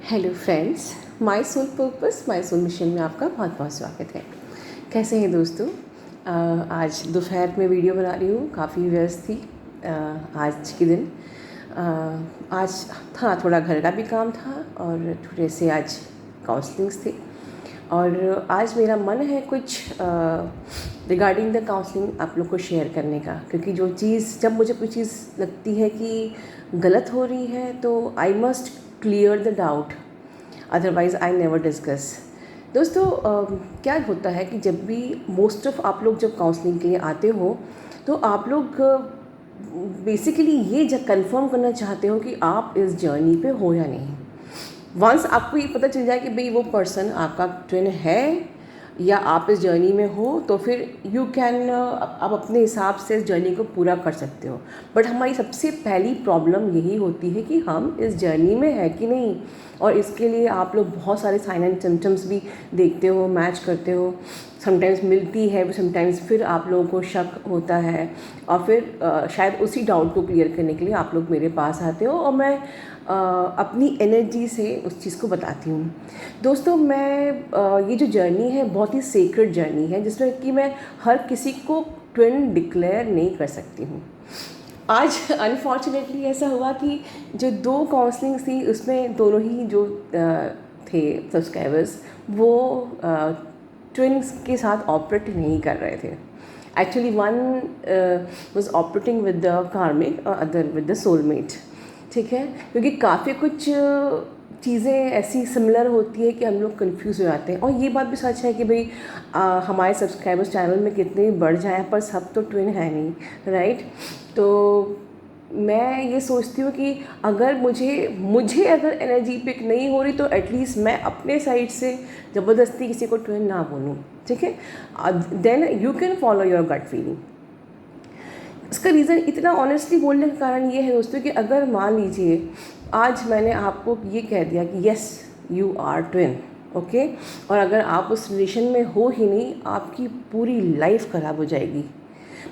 Hello friends, my soul purpose my soul mission में आपका बहुत बहुत स्वागत है। कैसे हैं दोस्तों? आज दोपहर में वीडियो बना रही हूँ, काफ़ी व्यस्त थी आज के दिन। आज था थोड़ा घर का भी काम था और थोड़े से आज काउंसलिंग्स थे और आज मेरा मन है कुछ रिगार्डिंग द काउंसलिंग आप लोग को शेयर करने का, क्योंकि जब मुझे कोई चीज़ लगती है कि गलत हो रही है तो I must clear the doubt, otherwise I never discuss. दोस्तों, क्या होता है कि जब भी मोस्ट ऑफ आप लोग जब काउंसलिंग के लिए आते हो तो आप लोग बेसिकली ये कंफर्म करना चाहते हो कि आप इस जर्नी पे हो या नहीं। वंस आपको ये पता चल जाए कि भाई वो पर्सन आपका ट्विन है या आप इस जर्नी में हो, तो फिर यू कैन आप अपने हिसाब से इस जर्नी को पूरा कर सकते हो। बट हमारी सबसे पहली प्रॉब्लम यही होती है कि हम इस जर्नी में है कि नहीं, और इसके लिए आप लोग बहुत सारे साइन एंड सिम्टम्स भी देखते हो, मैच करते हो। समटाइम्स मिलती है, समटाइम्स फिर आप लोगों को शक होता है और फिर शायद उसी डाउट को क्लियर करने के लिए आप लोग मेरे पास आते हो और मैं अपनी एनर्जी से उस चीज़ को बताती हूँ। दोस्तों, मैं ये जो जर्नी है बहुत ही सीक्रेट जर्नी है, जिसमें कि मैं हर किसी को ट्विन डिक्लेयर नहीं कर सकती हूँ। आज अनफॉर्चुनेटली ऐसा हुआ कि जो 2 काउंसलिंग्स थी उसमें दोनों ही जो थे सब्सक्राइबर्स वो ट्विन्स के साथ ऑपरेट नहीं कर रहे थे। Actually one was operating with the कार्मिक और अदर विद द सोलमेट। ठीक है, क्योंकि काफ़ी कुछ चीज़ें ऐसी सिमिलर होती है कि हम लोग कंफ्यूज हो जाते हैं। और ये बात भी सच है कि भाई हमारे सब्सक्राइबर्स चैनल में कितने भी बढ़ जाएं पर सब तो ट्विन है नहीं, राइट? तो मैं ये सोचती हूँ कि अगर मुझे अगर एनर्जी पिक नहीं हो रही तो एटलीस्ट मैं अपने साइड से ज़बरदस्ती किसी को ट्विन ना बोलूँ। ठीक है, then you can follow your gut feeling. इसका रीज़न इतना ऑनेस्टली बोलने का कारण ये है दोस्तों कि अगर मान लीजिए आज मैंने आपको ये कह दिया कि yes you are twin, okay, और अगर आप उस रिलेशन में हो ही नहीं, आपकी पूरी लाइफ ख़राब हो जाएगी।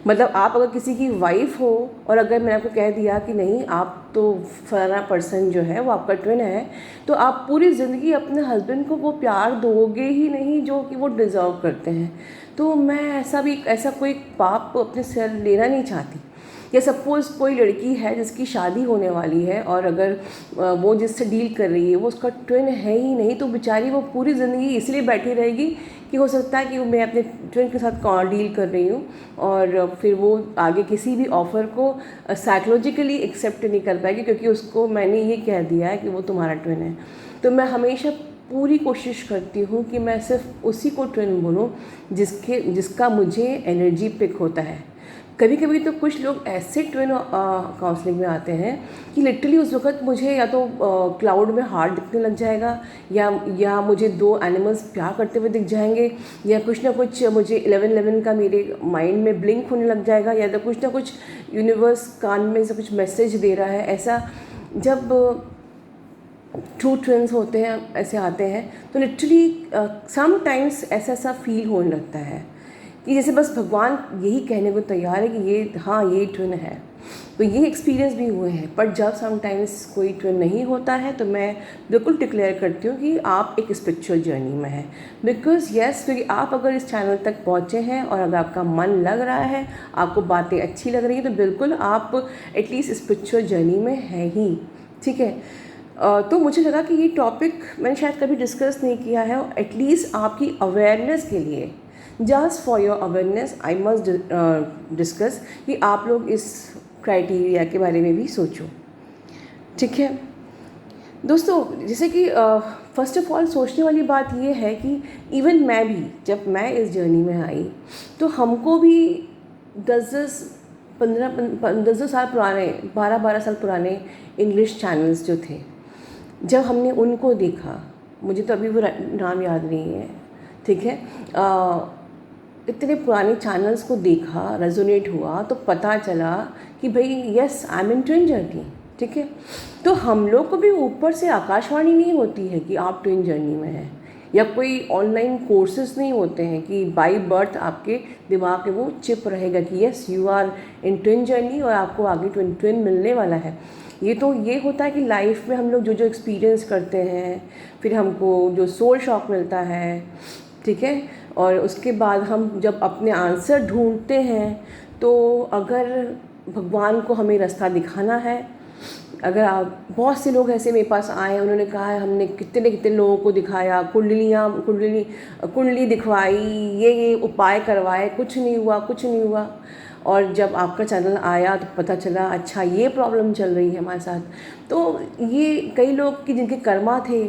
मतलब आप अगर किसी की वाइफ हो और अगर मैंने आपको कह दिया कि नहीं आप तो फलाना पर्सन जो है वो आपका ट्विन है, तो आप पूरी ज़िंदगी अपने हस्बैंड को वो प्यार दोगे ही नहीं जो कि वो डिज़र्व करते हैं। तो मैं ऐसा कोई पाप अपने सिर लेना नहीं चाहती। या सपोज़ कोई लड़की है जिसकी शादी होने वाली है और अगर वो जिससे डील कर रही है वो उसका ट्विन है ही नहीं, तो बेचारी वो पूरी ज़िंदगी इसलिए बैठी रहेगी कि हो सकता है कि मैं अपने ट्विन के साथ डील कर रही हूँ और फिर वो आगे किसी भी ऑफ़र को साइकोलॉजिकली एक्सेप्ट नहीं कर पाएगी, क्योंकि उसको मैंने ये कह दिया है कि वो तुम्हारा ट्विन है। तो मैं हमेशा पूरी कोशिश करती हूँ कि मैं सिर्फ उसी को ट्विन बोलूँ जिसका मुझे एनर्जी पिक होता है। कभी कभी तो कुछ लोग ऐसे ट्विन काउंसलिंग में आते हैं कि लिटरली उस वक्त मुझे या तो क्लाउड में हार्ट दिखने लग जाएगा या मुझे 2 एनिमल्स प्यार करते हुए दिख जाएंगे, या कुछ ना कुछ मुझे 1111 का मेरे माइंड में ब्लिंक होने लग जाएगा, या तो कुछ ना कुछ यूनिवर्स कान में से कुछ मैसेज दे रहा है। ऐसा जब ट्रू ट्विन्स होते हैं, ऐसे आते हैं, तो लिटरली समटाइम्स ऐसा फील होने लगता है कि जैसे बस भगवान यही कहने को तैयार है कि ये ट्विन है। तो ये एक्सपीरियंस भी हुए हैं। पर जब समटाइम्स कोई ट्विन नहीं होता है तो मैं बिल्कुल डिक्लेयर करती हूँ कि आप एक स्पिरिचुअल जर्नी में हैं। बिकॉज क्योंकि आप अगर इस चैनल तक पहुँचे हैं और अगर आपका मन लग रहा है, आपको बातें अच्छी लग रही हैं, तो बिल्कुल आप एटलीस्ट स्पिरिचुअल जर्नी में हैं ही। ठीक है, तो मुझे लगा कि ये टॉपिक मैंने शायद कभी डिस्कस नहीं किया है, और एटलीस्ट आपकी अवेयरनेस के लिए, just for your awareness I must discuss कि आप लोग इस क्राइटेरिया के बारे में भी सोचो। ठीक है दोस्तों, जैसे कि फर्स्ट ऑफ ऑल सोचने वाली बात ये है कि इवन मैं भी, जब मैं इस जर्नी में आई तो हमको भी 10 साल पुराने, 12 साल पुराने इंग्लिश चैनल्स जो थे, जब हमने उनको देखा, मुझे तो अभी वो नाम याद नहीं है, ठीक है, इतने पुराने चैनल्स को देखा, रेजोनेट हुआ, तो पता चला कि भाई yes I am in twin journey. ठीक है, तो हम लोग को भी ऊपर से आकाशवाणी नहीं होती है कि आप ट्विन जर्नी में हैं, या कोई ऑनलाइन कोर्सेज नहीं होते हैं कि बाय बर्थ आपके दिमाग में वो चिप रहेगा कि yes you are in twin journey और आपको आगे ट्विन मिलने वाला है। ये तो ये होता है कि लाइफ में हम लोग जो जो एक्सपीरियंस करते हैं, फिर हमको जो सोल शॉक मिलता है, ठीक है, और उसके बाद हम जब अपने आंसर ढूंढते हैं, तो अगर भगवान को हमें रास्ता दिखाना है, अगर आप बहुत से लोग ऐसे मेरे पास आए, उन्होंने कहा है हमने कितने कितने लोगों को दिखाया, कुंडली दिखवाई, ये उपाय करवाए, कुछ नहीं हुआ, कुछ नहीं हुआ। और जब आपका चैनल आया तो पता चला अच्छा ये प्रॉब्लम चल रही है हमारे साथ। तो ये कई लोग की जिनके कर्मा थे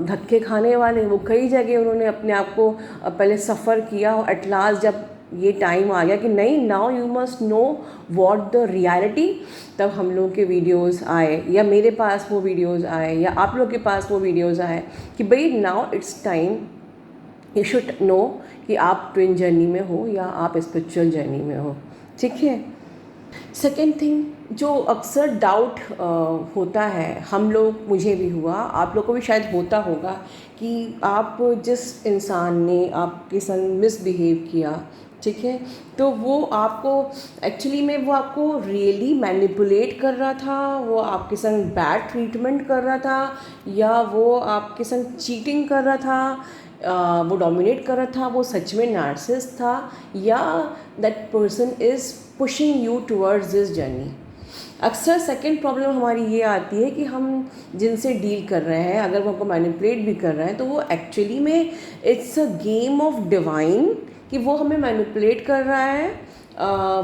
धक्के खाने वाले, वो कई जगह उन्होंने अपने आप को पहले सफ़र किया, और एट लास्ट जब ये टाइम आ गया कि नहीं, now you must know what the reality, तब हम लोग के वीडियोस आए, या मेरे पास वो वीडियोस आए, या आप लोग के पास वो वीडियोस आए कि भाई now it's time, you should know कि आप ट्विन जर्नी में हो या आप स्पिरिचुअल जर्नी में हो, ठीक है। सेकेंड थिंग जो अक्सर डाउट होता है, हम लोग, मुझे भी हुआ, आप लोग को भी शायद होता होगा, कि आप जिस इंसान ने आपके संग मिसबिहेव किया, ठीक है, तो वो आपको एक्चुअली में वो आपको रियली मैनिपुलेट कर रहा था, वो आपके संग बैड ट्रीटमेंट कर रहा था, या वो आपके संग चीटिंग कर रहा था, वो डोमिनेट कर रहा था, वो सच में नार्सिसिस्ट था, या that person is pushing you towards this journey. अक्सर सेकंड प्रॉब्लम हमारी ये आती है कि हम जिनसे डील कर रहे हैं, अगर वो हमको मैनिपुलेट भी कर रहे हैं, तो वो एक्चुअली में it's a game of divine, कि वो हमें मैनिपुलेट कर रहा है,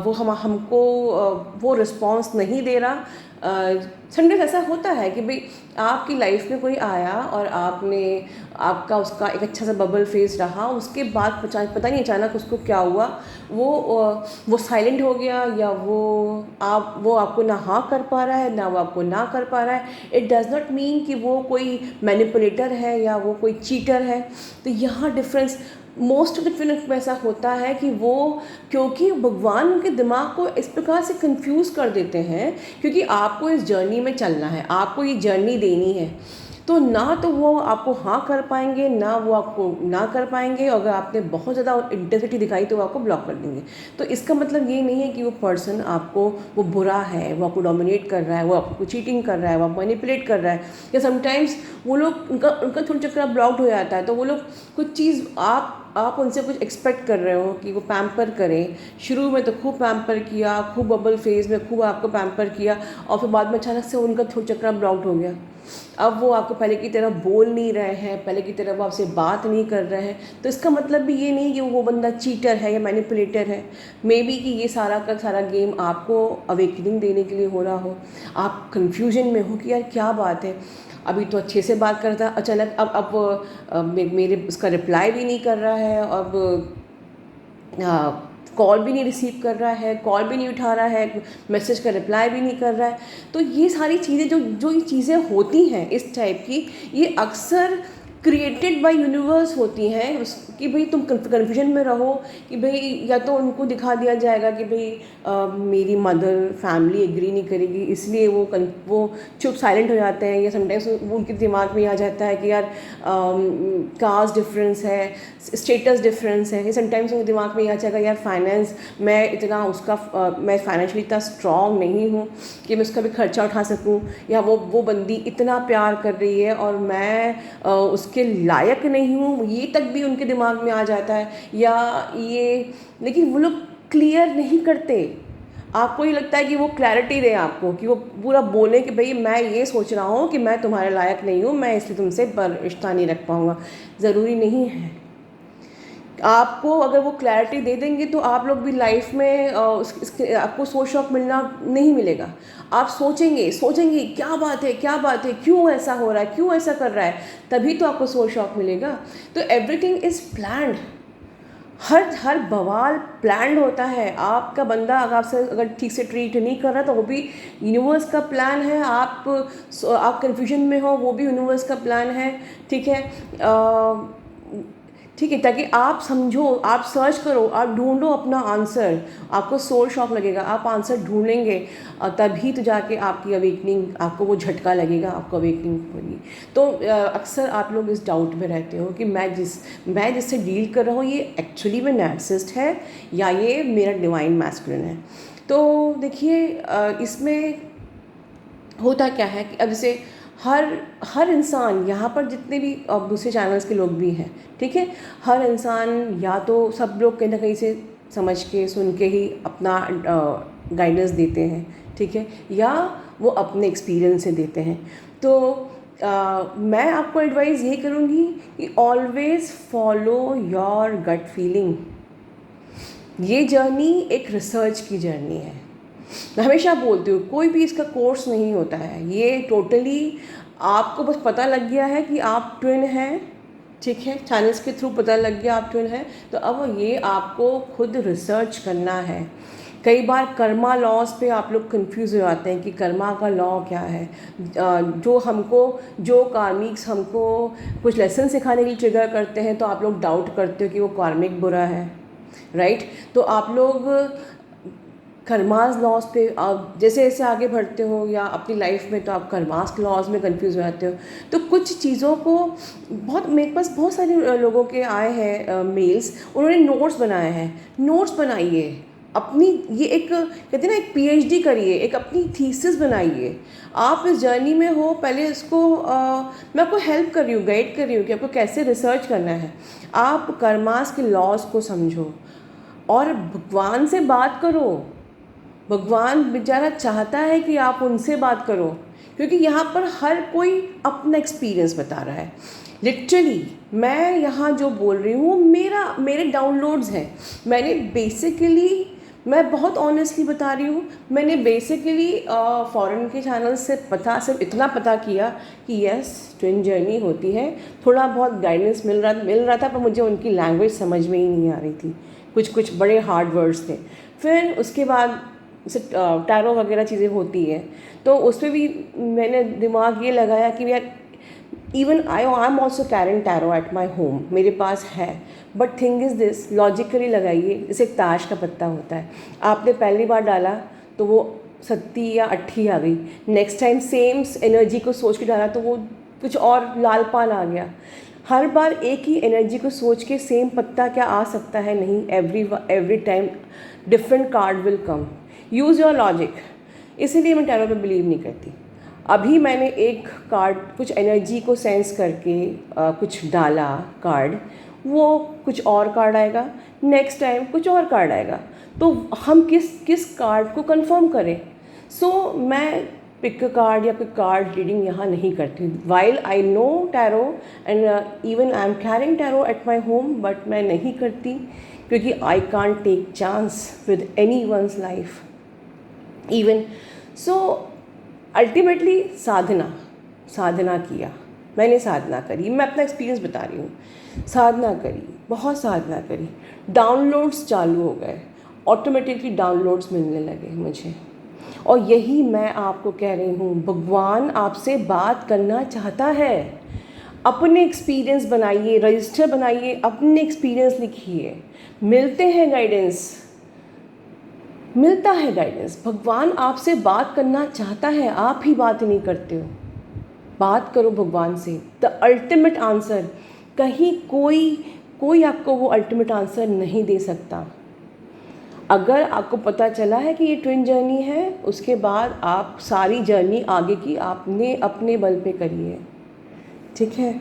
वो हमको वो रिस्पॉन्स नहीं दे रहा। समटाइम्स ऐसा होता है कि भाई आपकी लाइफ में कोई आया और आपका उसका एक अच्छा सा बबल फेस रहा, उसके बाद पता नहीं अचानक उसको क्या हुआ, वो साइलेंट हो गया, या वो आपको ना हाँ कर पा रहा है, ना वो आपको ना कर पा रहा है। इट डज़ नॉट मीन कि वो कोई मैनिपुलेटर है या वो कोई चीटर है। तो यहाँ difference most of the film में ऐसा होता है कि वो, क्योंकि भगवान उनके दिमाग को इस प्रकार से कंफ्यूज कर देते हैं, क्योंकि आपको इस जर्नी में चलना है, आपको ये जर्नी देनी है, तो ना तो वो आपको हाँ कर पाएंगे, ना वो आपको ना कर पाएंगे, और अगर आपने बहुत ज़्यादा इंटेंसिटी दिखाई तो वो आपको ब्लॉक कर देंगे। तो इसका मतलब ये नहीं है कि वो पर्सन आपको वो बुरा है, वो आपको डोमिनेट कर रहा है, वो आपको चीटिंग कर रहा है, वो आपको मैनिपुलेट कर रहा है, या समटाइम्स वो लोग उनका थोड़ा चक्कर ब्लॉक्ड हो जाता है, तो वो लोग कुछ चीज़ आप उनसे कुछ एक्सपेक्ट कर रहे हो कि वो पैम्पर करें। शुरू में तो खूब पैम्पर किया, खूब बबल फेज में खूब आपको पैम्पर किया, और फिर बाद में अचानक से उनका थोड़ा चक्कर ब्लॉक्ड हो गया। अब वो आपको पहले की तरह बोल नहीं रहे हैं, पहले की तरह वो आपसे बात नहीं कर रहे हैं। तो इसका मतलब भी ये नहीं कि वो बंदा चीटर है या मैनिपुलेटर है। मे बी कि ये सारा का सारा गेम आपको अवेकनिंग देने के लिए हो रहा हो, आप कन्फ्यूजन में हो कि यार क्या बात है, अभी तो अच्छे से बात करता, अचानक अब मेरे उसका रिप्लाई भी नहीं कर रहा है, अब कॉल भी नहीं रिसीव कर रहा है, कॉल भी नहीं उठा रहा है, मैसेज का रिप्लाई भी नहीं कर रहा है। तो ये सारी चीज़ें जो ये चीज़ें होती हैं इस टाइप की, ये अक्सर क्रिएटेड बाय यूनिवर्स होती हैं, कि भाई तुम कन्फ्यूजन में रहो, कि भाई या तो उनको दिखा दिया जाएगा कि भाई मेरी मदर फैमिली एग्री नहीं करेगी, इसलिए वो चुप साइलेंट हो जाते हैं, या समटाइम्स उनके दिमाग में आ जाता है कि यार कास्ट डिफरेंस है, स्टेटस डिफरेंस है, समटाइम्स उनके दिमाग में आ जाएगा यार फाइनेंस, मैं फाइनेंशियली इतना स्ट्रॉन्ग नहीं हूँ कि मैं उसका भी खर्चा उठा सकूँ, या वो बंदी इतना प्यार कर रही है और मैं उसके लायक नहीं हूँ, ये तक भी उनके दिमाग में आ जाता है। या ये, लेकिन वो लोग क्लियर नहीं करते, आपको ये लगता है कि वो क्लैरिटी दें आपको, कि वो पूरा बोलें कि भाई मैं ये सोच रहा हूँ कि मैं तुम्हारे लायक नहीं हूँ, मैं इसलिए तुमसे रिश्ता नहीं रख पाऊँगा। ज़रूरी नहीं है। आपको अगर वो क्लैरिटी दे देंगे तो आप लोग भी लाइफ में आपको सोल शॉक मिलना नहीं मिलेगा। आप सोचेंगे क्या बात है, क्यों ऐसा हो रहा है, क्यों ऐसा कर रहा है, तभी तो आपको सोल शॉक मिलेगा। तो एवरीथिंग इज़ प्लान्ड, हर बवाल प्लान्ड होता है। आपका बंदा अगर ठीक से ट्रीट नहीं कर रहा तो वो भी यूनिवर्स का प्लान है। आप कन्फ्यूजन में हो, वो भी यूनिवर्स का प्लान है, ठीक है। ठीक है, ताकि आप समझो, आप सर्च करो, आप ढूंढो अपना आंसर। आपको सोल शॉक लगेगा, आप आंसर ढूंढेंगे, तभी तो जाके आपकी अवेकनिंग, आपको वो झटका लगेगा, आपको अवेकनिंग होगी। तो अक्सर आप लोग इस डाउट में रहते हो कि मैं जिससे डील कर रहा हूँ ये एक्चुअली में नार्सिसिस्ट है या ये मेरा डिवाइन मैस्कुलिन है। तो देखिए, इसमें होता क्या है कि अब जैसे हर हर इंसान यहाँ पर जितने भी अब दूसरे चैनल्स के लोग भी हैं, ठीक है, हर इंसान या तो सब लोग कहीं ना कहीं से समझ के सुन के ही अपना गाइडेंस देते हैं, ठीक है, या वो अपने एक्सपीरियंस से देते हैं। तो मैं आपको एडवाइस ये करूँगी कि always follow your gut feeling. ये जर्नी एक रिसर्च की जर्नी है। मैं हमेशा बोलती हूँ कोई भी इसका कोर्स नहीं होता है, ये टोटली आपको बस पता लग गया है कि आप ट्विन हैं, ठीक है, चैनल्स के थ्रू पता लग गया आप ट्विन हैं, तो अब ये आपको खुद रिसर्च करना है। कई बार कर्मा लॉज पे आप लोग कंफ्यूज हो जाते हैं कि कर्मा का लॉ क्या है। जो कार्मिक्स हमको कुछ लेसन सिखाने के लिए ट्रिगर करते हैं, तो आप लोग डाउट करते हो कि वो कार्मिक बुरा है, राइट। तो आप लोग कर्मास लॉज पे आप जैसे जैसे आगे बढ़ते हो या अपनी लाइफ में, तो आप कर्मास लॉज में कंफ्यूज हो जाते हो। तो कुछ चीज़ों को मेरे पास बहुत सारे लोगों के आए हैं मेल्स, उन्होंने नोट्स बनाए हैं। नोट्स बनाइए अपनी, ये एक कहते हैं ना, एक पीएचडी करिए, एक अपनी थीसिस बनाइए। आप इस जर्नी में हो, पहले इसको मैं आपको हेल्प कर रही हूँ, गाइड कर रही हूँ कि आपको कैसे रिसर्च करना है। आप कर्मास के लॉज को समझो और भगवान से बात करो। भगवान बेचारा चाहता है कि आप उनसे बात करो, क्योंकि यहाँ पर हर कोई अपना एक्सपीरियंस बता रहा है। लिटरली मैं यहाँ जो बोल रही हूँ मेरे डाउनलोड्स हैं। मैं बहुत ऑनेस्टली बता रही हूँ, मैंने बेसिकली फॉरेन के चैनल से सिर्फ इतना पता किया कि यस, ट्विन जर्नी होती है। थोड़ा बहुत गाइडेंस मिल रहा था, पर मुझे उनकी लैंग्वेज समझ में ही नहीं आ रही थी। कुछ बड़े हार्ड वर्ड्स थे। फिर उसके बाद जैसे टैरो वगैरह चीज़ें होती हैं, तो उस पर भी मैंने दिमाग ये लगाया कि यार even I am also carrying tarot at my home, मेरे पास है। But thing is this, logically लगाइए। जैसे एक ताश का पत्ता होता है, आपने पहली बार डाला तो वो सत्ती या अट्ठी आ गई, नेक्स्ट टाइम सेम एनर्जी को सोच के डाला तो वो कुछ और लाल पान आ गया। हर बार एक ही एनर्जी को सोच के सेम पत्ता क्या आ सकता है? नहीं, every time different card will come. Use your logic. इसीलिए मैं टैरो पे बिलीव नहीं करती। अभी मैंने एक कार्ड कुछ एनर्जी को सेंस करके कुछ डाला कार्ड, वो कुछ और कार्ड आएगा, नेक्स्ट टाइम कुछ और कार्ड आएगा। तो हम किस कार्ड को कंफर्म करें? सो मैं पिक कार्ड या कोई कार्ड रीडिंग यहाँ नहीं करती। While I know tarot and even I am carrying tarot at my home, but मैं नहीं करती क्योंकि I can't take chance with any ones life even. So ultimately साधना किया, मैंने साधना करी, मैं अपना एक्सपीरियंस बता रही हूँ। साधना करी, बहुत साधना करी, डाउनलोड्स चालू हो गए, ऑटोमेटिकली डाउनलोड्स मिलने लगे मुझे। और यही मैं आपको कह रही हूँ, भगवान आपसे बात करना चाहता है। अपने एक्सपीरियंस बनाइए, रजिस्टर बनाइए, अपने एक्सपीरियंस लिखिए। मिलता है गाइडेंस। भगवान आपसे बात करना चाहता है, आप ही बात नहीं करते हो। बात करो भगवान से। द अल्टीमेट आंसर, कहीं कोई आपको वो अल्टीमेट आंसर नहीं दे सकता। अगर आपको पता चला है कि ये ट्विन जर्नी है, उसके बाद आप सारी जर्नी आगे की आपने अपने बल पे करी है, ठीक है।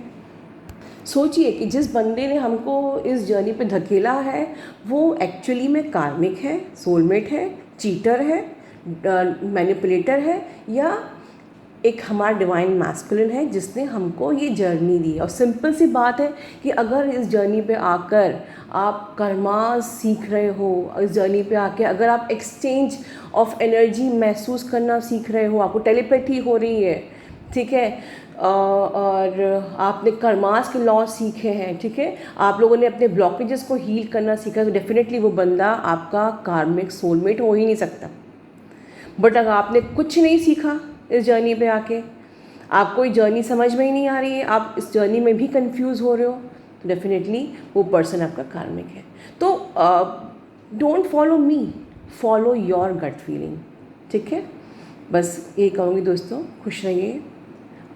सोचिए कि जिस बंदे ने हमको इस जर्नी पे धकेला है, वो एक्चुअली में कार्मिक है, सोलमेट है, चीटर है, मैनिपुलेटर है, या एक हमारा डिवाइन मैस्कुलिन है जिसने हमको ये जर्नी दी। और सिंपल सी बात है कि अगर इस जर्नी पे आकर आप कर्मा सीख रहे हो, इस जर्नी पे आके अगर आप एक्सचेंज ऑफ एनर्जी महसूस करना सीख रहे हो, आपको टेलीपैथी हो रही है, ठीक है, और आपने कर्मास के लॉ सीखे हैं, ठीक है, आप लोगों ने अपने ब्लॉकेजेस को हील करना सीखा, तो डेफिनेटली वो बंदा आपका कार्मिक सोलमेट हो ही नहीं सकता। बट अगर आपने कुछ नहीं सीखा इस जर्नी पे आके, आपको ये जर्नी समझ में ही नहीं आ रही है, आप इस जर्नी में भी कंफ्यूज हो रहे हो, तो डेफिनेटली वो पर्सन आपका कार्मिक है। तो don't follow me, follow your gut feeling, ठीक है। बस ये कहूँगी दोस्तों, खुश रहिए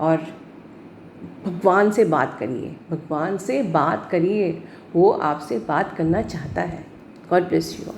और भगवान से बात करिए, वो आपसे बात करना चाहता है। God bless you all.